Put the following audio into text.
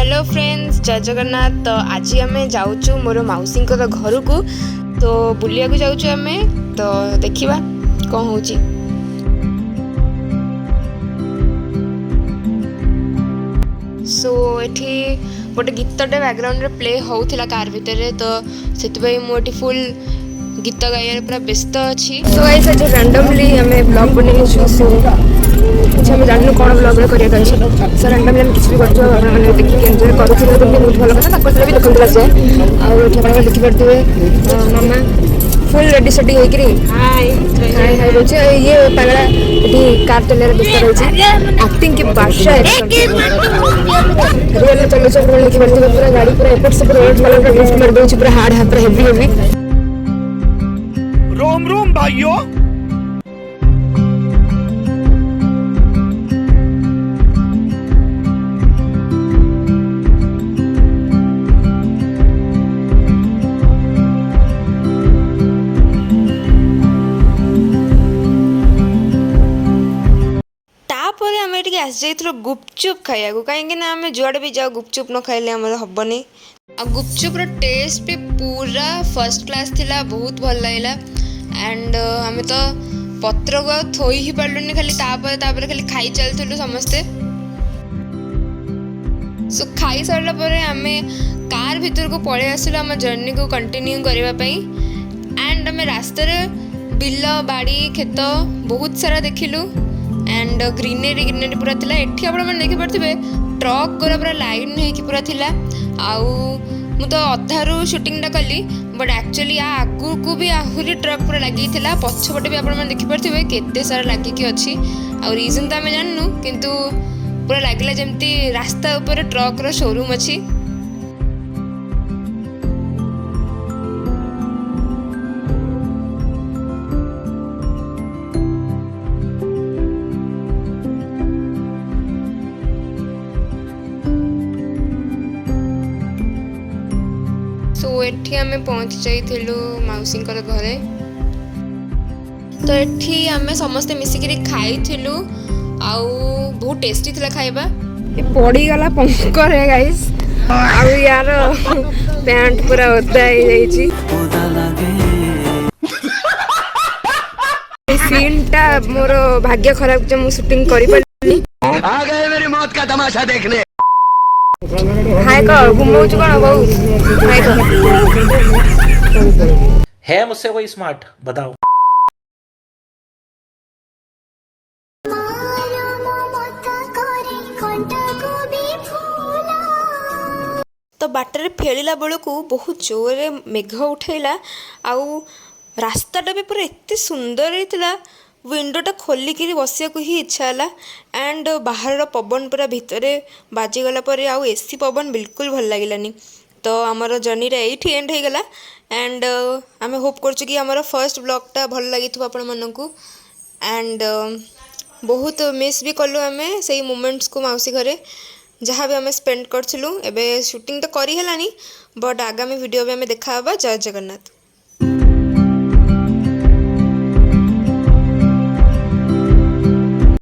Hello friends, जय जगन्नाथ। तो आज आम जाऊँ मोर मौसी घर को, तो बुलिया जाऊँ आम। तो देखा कौन हो। सो एठी गोटे गीतटे बैकग्राउंड रे प्ले होउथिला कार भितर, तो से मुझे फुल गीत गाइबार पूरा व्यस्त अच्छी। सो गाइस आज रैंडमली आम ब्लॉग बने सो अच्छा आम जानू कौन ब्लॉग करिया सो रैंडमली आम किसी भी कर देखिए एंजॉय करूँ बहुत भल कथा भी देखा जाए आगे देखिपे मामा फुल रेडी सेडी होकर हाय हाय बोलছে ये पागला ये कार चलार व्यस्त रही एक्टिंग की बादशाह रियल चलो सब देखिए पूरा गाड़ी पूरा एपट से पूरा रेड कलर का ड्रिफ्ट मार दे पूरा हार्ड है पूरा हेवी हेवी। रोम रोम भाइयों। आस जाइए गुपचुप खाया कहीं आम जुआड़े भी जाओ गुपचुप न खाइले आम हेनी। आ गुपचुप्र टेस्ट भी पूरा फर्स्ट क्लास थिला, बहुत भल लगा। एंड आम तो पत्र को थोई ही पार्लुनि खाली खाली खाई चलू समस्ते। सो खाई सारा पर आम कार भीतर को पलि आसलु आम जर्नी को कंटिन्यू करने। एंड आम रास्तार बिल बाड़ी खेत बहुत सारा देखिलु एंड ग्रीनरी पूरा थिला। एठी आपण माने देखि पड़थिबे ट्रक गोरा पूरा लाइन होइकी पूरा थिला। आउ मु तो अधारू शूटिंग टा कली, बट एक्चुअली आगु को भी आहुरी ट्रक पूरा लगी थिला। पछपटे भी आपण माने देखि पड़थिबे केते सारा लागि की अछि। आ रीजन तो आमे जाननु, किंतु पूरा लागिला जेमती रास्ता ऊपर ट्रक रो शोरूम अछि। सो एठी आमे पहुँच जाइथिलु मौसी घरे। तो एठी आमे समस्ते मिसिकिरी खाइथिलु आउ बहुत टेस्टी थिला खाइबा। ए पड़ी गला पंकर है गाइस, आउ यार पैंट पूरा ओदा हो जाईची। सीन टा मोर भाग्य खराब जे मु शूटिंग करि पड़नी। आ गए मेरी मौत का तमाशा देखने। हाय को घुमौछु कोन बहु हाय को है मुझसे कोई स्मार्ट बताओ। तो बाटर फेलिला बेलू बहुत जोरे मेघ उठेला। आउ रास्ताटा भी पूरा एत सुंदर होता, विंडोटा खोलिकी बसिया ही इच्छा है। एंड बाहर पवन पूरा भितर बाजीगला पर आउ एसी पवन बिल्कुल भल लगिलानी। तो आमर जर्नी ये एंड हो गला। एंड आम होप करछु कि आमर फर्स्ट ब्लॉगटा भल लगी आपण मानकू। एंड बहुत मिस भी कलु आम से मोमेंट्स को मौसी घरे जहाँ भी आम स्पेंड करूँ। एबे शूटिंग तो करी हेलानी, बट आगामी वीडियो भी आम देखा। जय जगन्नाथ।